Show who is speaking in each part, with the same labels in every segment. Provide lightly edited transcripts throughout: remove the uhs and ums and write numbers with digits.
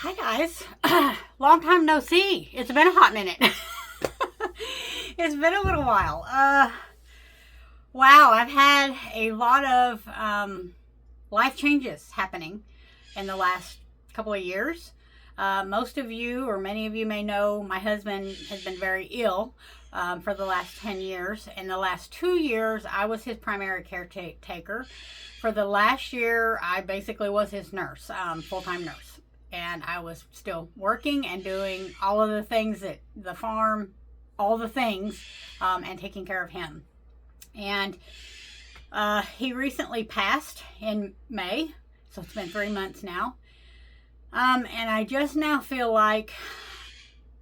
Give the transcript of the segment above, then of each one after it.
Speaker 1: Hi guys. Long time no see. It's been a hot minute. It's been a little while. Wow, I've had a lot of life changes happening in the last couple of years. Most of you, or many of you may know, my husband has been very ill for the last 10 years. In the last 2 years, I was his primary caretaker. For the last year, I basically was his nurse, full-time nurse. And I was still working and doing all of the things at the farm, all the things, and taking care of him. And he recently passed in May, so it's been 3 months now. And I just now feel like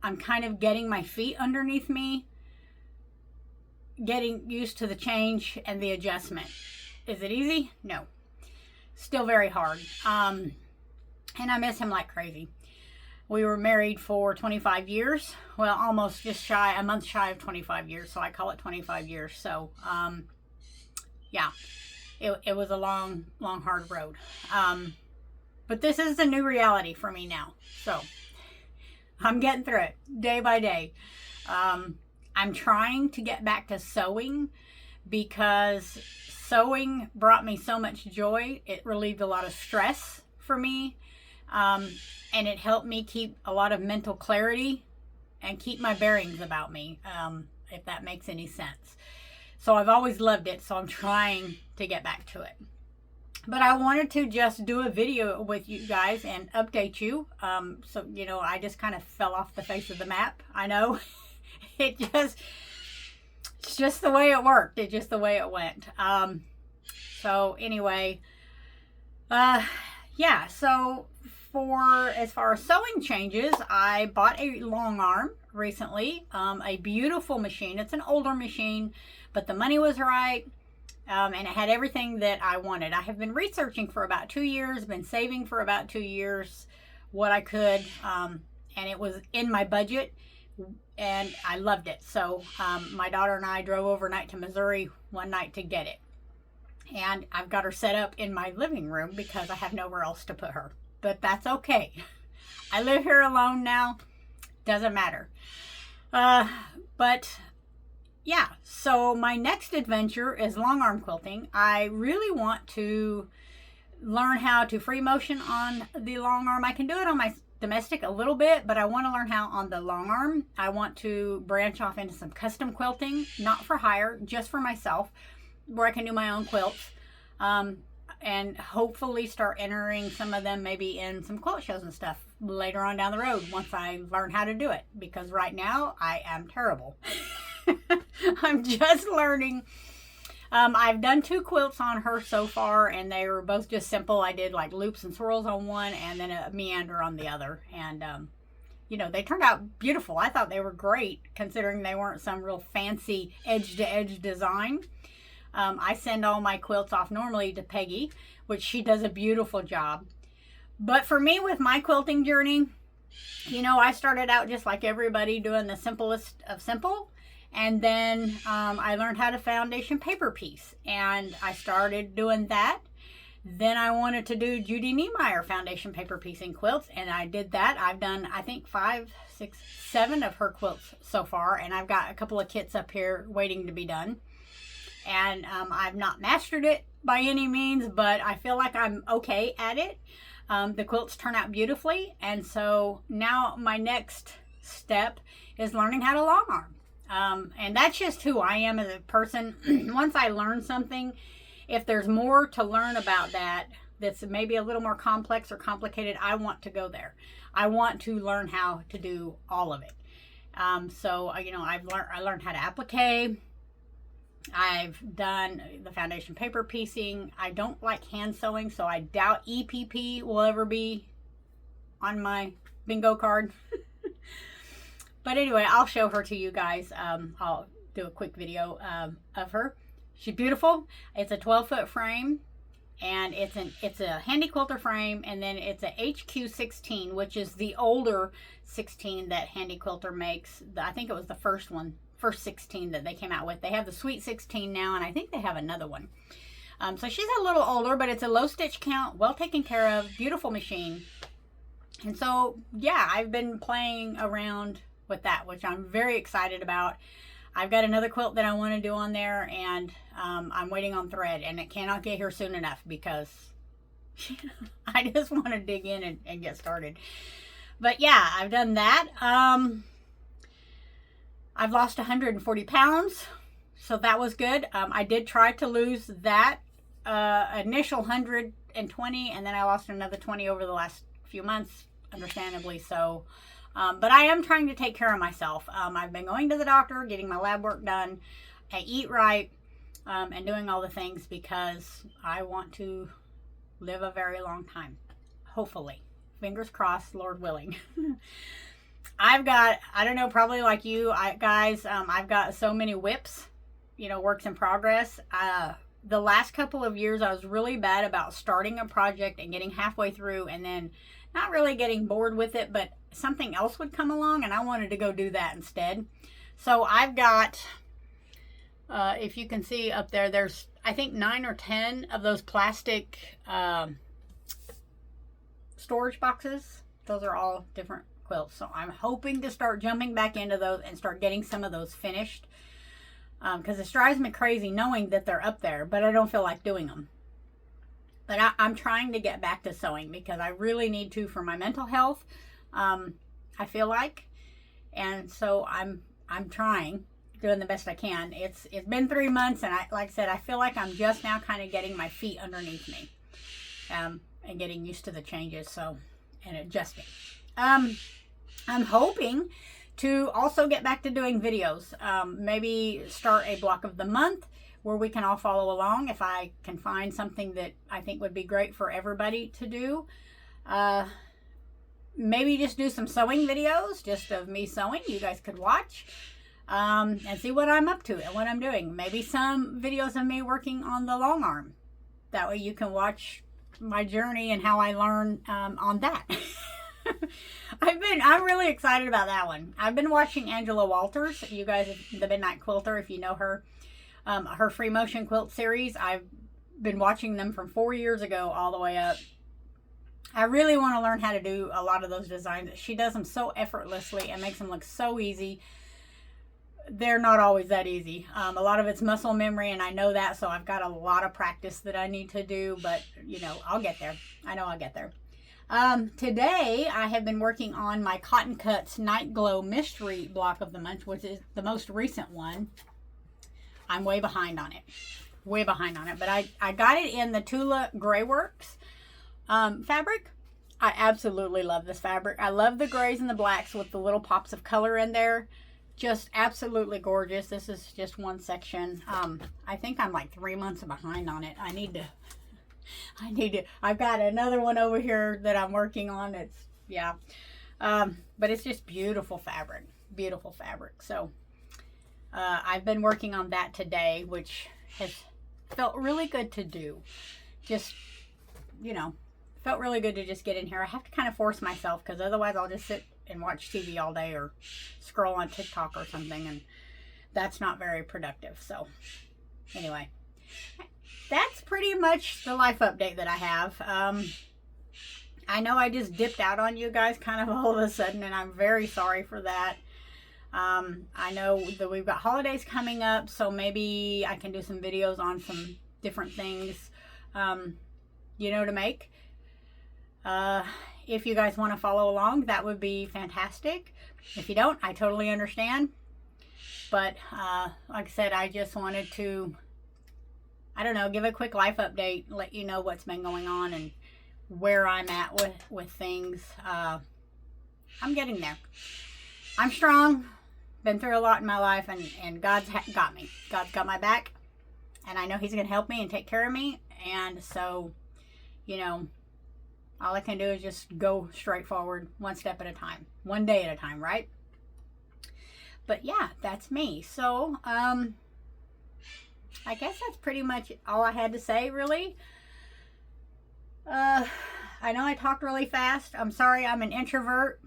Speaker 1: I'm kind of getting my feet underneath me, getting used to the change and the adjustment. Is it easy? No. Still very hard. And I miss him like crazy. We were married for 25 years. Well, almost just a month shy of 25 years. So I call it 25 years. So, yeah, it was a long, hard road. But this is the new reality for me now. So I'm getting through it day by day. I'm trying to get back to sewing because sewing brought me so much joy. It relieved a lot of stress for me. And it helped me keep a lot of mental clarity and keep my bearings about me, if that makes any sense. So I've always loved it, so I'm trying to get back to it. But I wanted to just do a video with you guys and update you. So, you know, I just kind of fell off the face of the map. I know. It's just the way it worked. It's just the way it went. So anyway, yeah, so as far as sewing changes, I bought a long arm recently, a beautiful machine. It's an older machine, but the money was right, and it had everything that I wanted. I have been researching for about 2 years, been saving for about 2 years what I could, and it was in my budget, and I loved it. So my daughter and I drove overnight to Missouri one night to get it. And I've got her set up in my living room because I have nowhere else to put her. But that's okay. I live here alone now. Doesn't matter. But yeah, so my next adventure is long arm quilting. I really want to learn how to free motion on the long arm. I can do it on my domestic a little bit, but I want to learn how on the long arm. I want to branch off into some custom quilting, not for hire, just for myself, where I can do my own quilts. And hopefully start entering some of them maybe in some quilt shows and stuff later on down the road once I learn how to do it, because right now I am terrible. I'm just learning. I've done 2 quilts on her so far, and they were both just simple. I did like loops and swirls on one and then a meander on the other, and you know, they turned out beautiful. I thought they were great considering they weren't some real fancy edge to edge design. I send all my quilts off normally to Peggy, which she does a beautiful job. But for me, with my quilting journey, you know, I started out just like everybody doing the simplest of simple. And then I learned how to foundation paper piece. And I started doing that. Then I wanted to do Judy Niemeyer foundation paper piecing quilts. And I did that. I've done, I think, 5, 6, 7 of her quilts so far. And I've got a couple of kits up here waiting to be done. And I've not mastered it by any means, but I feel like I'm okay at it. The quilts turn out beautifully, and so now my next step is learning how to long arm. And that's just who I am as a person. Once I learn something, if there's more to learn about that that's maybe a little more complex or complicated, I want to go there. I want to learn how to do all of it. So you know, I learned how to applique. I've done the foundation paper piecing. I don't like hand sewing, so I doubt EPP will ever be on my bingo card. But anyway, I'll show her to you guys. I'll do a quick video of her. She's beautiful. It's a 12-foot frame, and it's a handy quilter frame, and then it's a HQ16, which is the older 16 that Handy Quilter makes. I think it was the first 16 that they came out with. They have the Sweet 16 now, and I think they have another one. So she's a little older, but it's a low stitch count, well taken care of, beautiful machine. And so, yeah, I've been playing around with that, which I'm very excited about. I've got another quilt that I want to do on there, and I'm waiting on thread, and it cannot get here soon enough because I just want to dig in and get started. But yeah, I've done that. I've lost 140 pounds, so that was good. I did try to lose that initial 120, and then I lost another 20 over the last few months, understandably so. But I am trying to take care of myself. I've been going to the doctor, getting my lab work done. I eat right, and doing all the things because I want to live a very long time. Hopefully. Fingers crossed, Lord willing. I've got, I don't know, probably like you guys, I've got so many whips, you know, works in progress. The last couple of years, I was really bad about starting a project and getting halfway through and then not really getting bored with it, but something else would come along and I wanted to go do that instead. So I've got, if you can see up there, there's, I think 9 or 10 of those plastic storage boxes. Those are all different quilts. So I'm hoping to start jumping back into those and start getting some of those finished. Because it drives me crazy knowing that they're up there, but I don't feel like doing them. But I'm trying to get back to sewing because I really need to for my mental health. I feel like, and so I'm trying, doing the best I can. It's been 3 months, and like I said, I feel like I'm just now kind of getting my feet underneath me, and getting used to the changes. So, and adjusting. I'm hoping to also get back to doing videos. Maybe start a block of the month where we can all follow along if I can find something that I think would be great for everybody to do. Maybe just do some sewing videos, just of me sewing. You guys could watch and see what I'm up to and what I'm doing. Maybe some videos of me working on the long arm. That way you can watch my journey and how I learn on that. I'm really excited about that one. I've been watching Angela Walters. You guys, the Midnight Quilter, if you know her, her free motion quilt series. I've been watching them from 4 years ago all the way up. I really want to learn how to do a lot of those designs. She does them so effortlessly and makes them look so easy. They're not always that easy. A lot of it's muscle memory, and I know that, so I've got a lot of practice that I need to do, but, you know, I'll get there. I know I'll get there. Today, I have been working on my Cotton Cuts Night Glow Mystery block of the month, which is the most recent one. I'm way behind on it. Way behind on it. But I got it in the Tula Gray Works fabric. I absolutely love this fabric. I love the grays and the blacks with the little pops of color in there. Just absolutely gorgeous. This is just one section. I think I'm like 3 months behind on it. I need to, I've got another one over here that I'm working on. It's, yeah. But it's just beautiful fabric. Beautiful fabric. So, I've been working on that today, which has felt really good to do. Just, you know, felt really good to just get in here. I have to kind of force myself because otherwise I'll just sit and watch TV all day or scroll on TikTok or something, and that's not very productive. So, anyway, that's pretty much the life update that I have. I know I just dipped out on you guys kind of all of a sudden, and I'm very sorry for that. I know that we've got holidays coming up, so maybe I can do some videos on some different things, you know, to make. If you guys want to follow along, that would be fantastic. If you don't, I totally understand. But, like I said, I just wanted to, I don't know, give a quick life update, let you know what's been going on and where I'm at with things. I'm getting there. I'm strong. Been through a lot in my life, and God's got me. God's got my back, and I know He's going to help me and take care of me. And so, you know, all I can do is just go straight forward, one step at a time, one day at a time, right? But yeah, that's me. So, I guess that's pretty much all I had to say, really. I know I talked really fast. I'm sorry, I'm an introvert.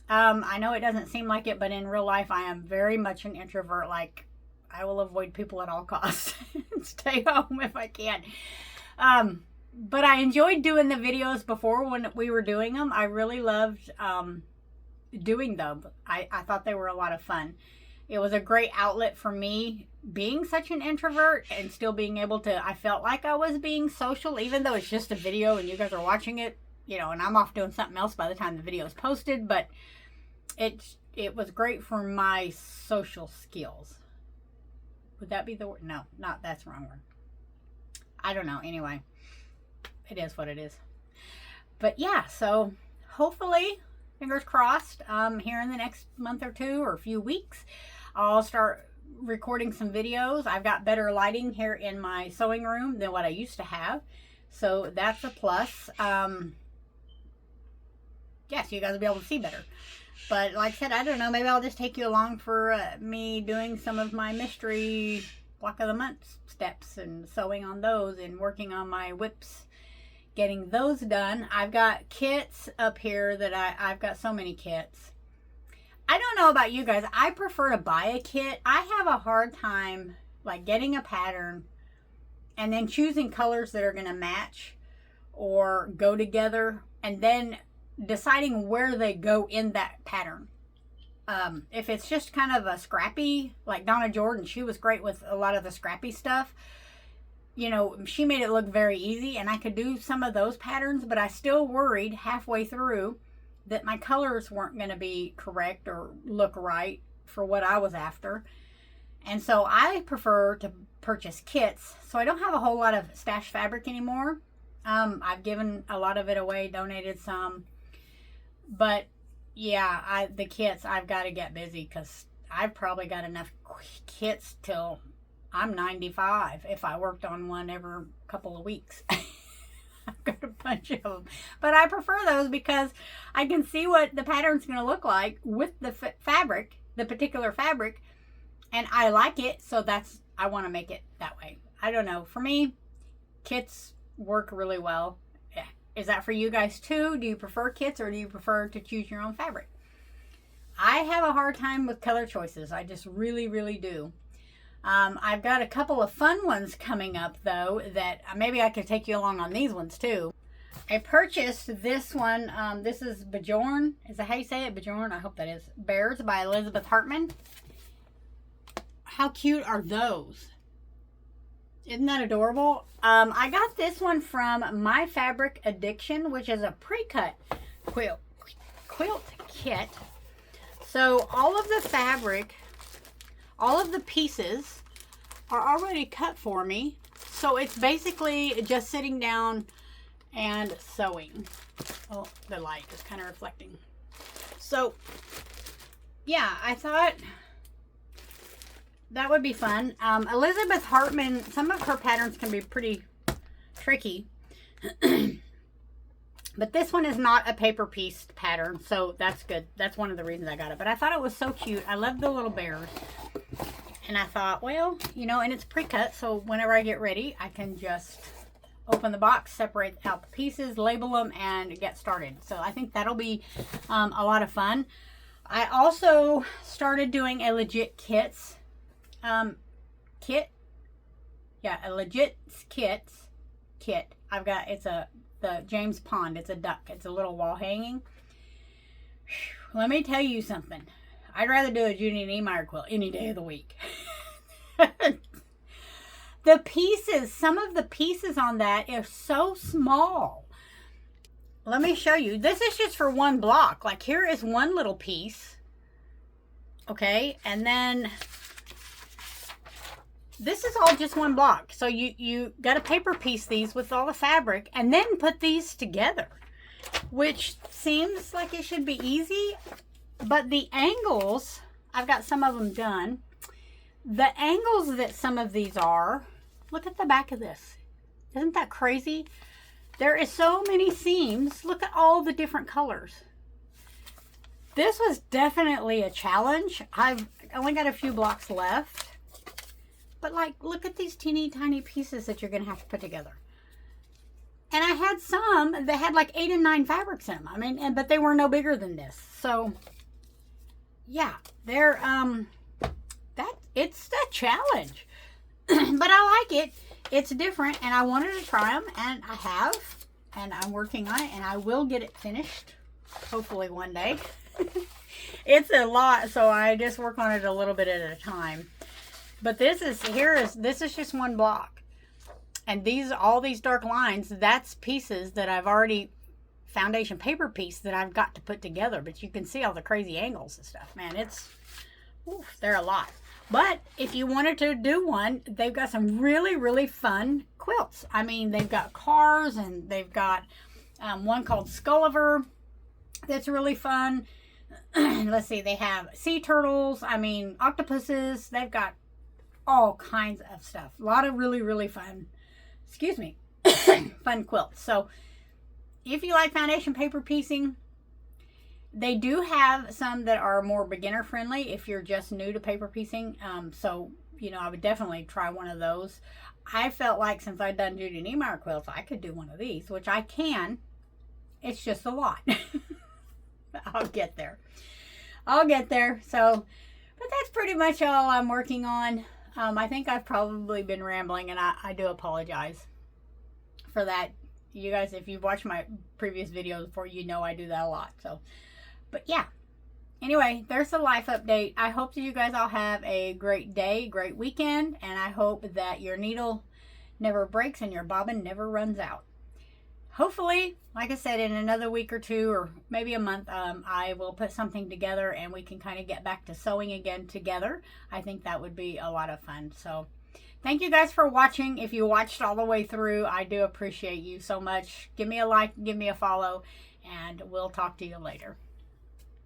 Speaker 1: I know it doesn't seem like it, but in real life, I am very much an introvert. Like, I will avoid people at all costs and stay home if I can. but I enjoyed doing the videos before when we were doing them. I really loved doing them. I thought they were a lot of fun. It was a great outlet for me, being such an introvert and still being able to, I felt like I was being social, even though it's just a video and you guys are watching it, you know, and I'm off doing something else by the time the video is posted. But it was great for my social skills. Would that be the word? No, not, that's the wrong word. I don't know. Anyway, it is what it is. But yeah, so hopefully, fingers crossed, here in the next month or two or a few weeks, I'll start recording some videos. I've got better lighting here in my sewing room than what I used to have. So that's a plus. Yes, you guys will be able to see better. But like I said, I don't know, maybe I'll just take you along for me doing some of my mystery block of the month steps and sewing on those and working on my whips, getting those done. I've got kits up here that I've got so many kits. I don't know about you guys. I prefer to buy a kit. I have a hard time like getting a pattern and then choosing colors that are going to match or go together and then deciding where they go in that pattern. If it's just kind of a scrappy, like Donna Jordan, she was great with a lot of the scrappy stuff. You know, she made it look very easy and I could do some of those patterns, but I still worried halfway through that my colors weren't going to be correct or look right for what I was after. And so I prefer to purchase kits. So I don't have a whole lot of stash fabric anymore. I've given a lot of it away, donated some. But yeah, the kits, I've got to get busy because I've probably got enough kits till I'm 95 if I worked on one every couple of weeks. I've got a bunch of them. But I prefer those because I can see what the pattern's going to look like with the fabric, the particular fabric, and I like it, so I want to make it that way. I don't know. For me, kits work really well. Is that for you guys too? Do you prefer kits or do you prefer to choose your own fabric? I have a hard time with color choices. I just really, really do. I've got a couple of fun ones coming up though that maybe I could take you along on these ones too. I purchased this one. This is Bjorn. Is that how you say it? Bjorn? I hope that is. Bears by Elizabeth Hartman. How cute are those? Isn't that adorable? I got this one from My Fabric Addiction, which is a pre-cut quilt kit. So all of the fabric, all of the pieces are already cut for me. So it's basically just sitting down and sewing. Oh, the light is kind of reflecting. So yeah, I thought that would be fun. Elizabeth Hartman, some of her patterns can be pretty tricky. But this one is not a paper piece pattern, so that's good. That's one of the reasons I got it. But I thought it was so cute. I love the little bears. And I thought, well, you know, and it's pre-cut, so whenever I get ready, I can just open the box, separate out the pieces, label them, and get started. So I think that'll be a lot of fun. I also started doing a legit kits kit. Yeah, a legit kit. I've got, the James Pond. It's a duck. It's a little wall hanging. Whew, let me tell you something. I'd rather do a Judy Niemeyer quilt any day of the week. The pieces, some of the pieces on that are so small. Let me show you. This is just for one block. Like here is one little piece. Okay, and then this is all just one block. So you got to paper piece these with all the fabric and then put these together, which seems like it should be easy, but the angles, I've got some of them done. The angles that some of these are, look at the back of this. Isn't that crazy? There is so many seams. Look at all the different colors. This was definitely a challenge. I've only got a few blocks left. But like, look at these teeny tiny pieces that you're going to have to put together. And I had some that had like 8 and 9 fabrics in them. I mean, but they were no bigger than this. So, yeah, it's a challenge. But I like it. it's different, and I wanted to try them, and I have, and I'm working on it, and I will get it finished, hopefully one day. It's a lot, so I just work on it a little bit at a time. But this is just one block, and all these dark lines, that's pieces that I've already, foundation paper piece that I've got to put together. But you can see all the crazy angles and stuff, man. They're a lot. But if you wanted to do one, they've got some really, really fun quilts. I mean, they've got cars, and they've got one called Skulliver that's really fun. Let's see, they have sea turtles, I mean, octopuses. They've got all kinds of stuff. A lot of really, really fun, fun quilts. So if you like foundation paper piecing, they do have some that are more beginner friendly if you're just new to paper piecing. So, you know, I would definitely try one of those. I felt like since I'd done Judy Niemeyer quilts, I could do one of these, which I can. It's just a lot. I'll get there. So, but that's pretty much all I'm working on. I think I've probably been rambling, and I do apologize for that. You guys, if you've watched my previous videos before, you know I do that a lot. So, but yeah. Anyway, there's the life update. I hope that you guys all have a great day, great weekend, and I hope that your needle never breaks and your bobbin never runs out. Hopefully, like I said, in another week or two, or maybe a month, I will put something together and we can kind of get back to sewing again together. I think that would be a lot of fun. So, thank you guys for watching. If you watched all the way through, I do appreciate you so much. Give me a like, give me a follow, and we'll talk to you later.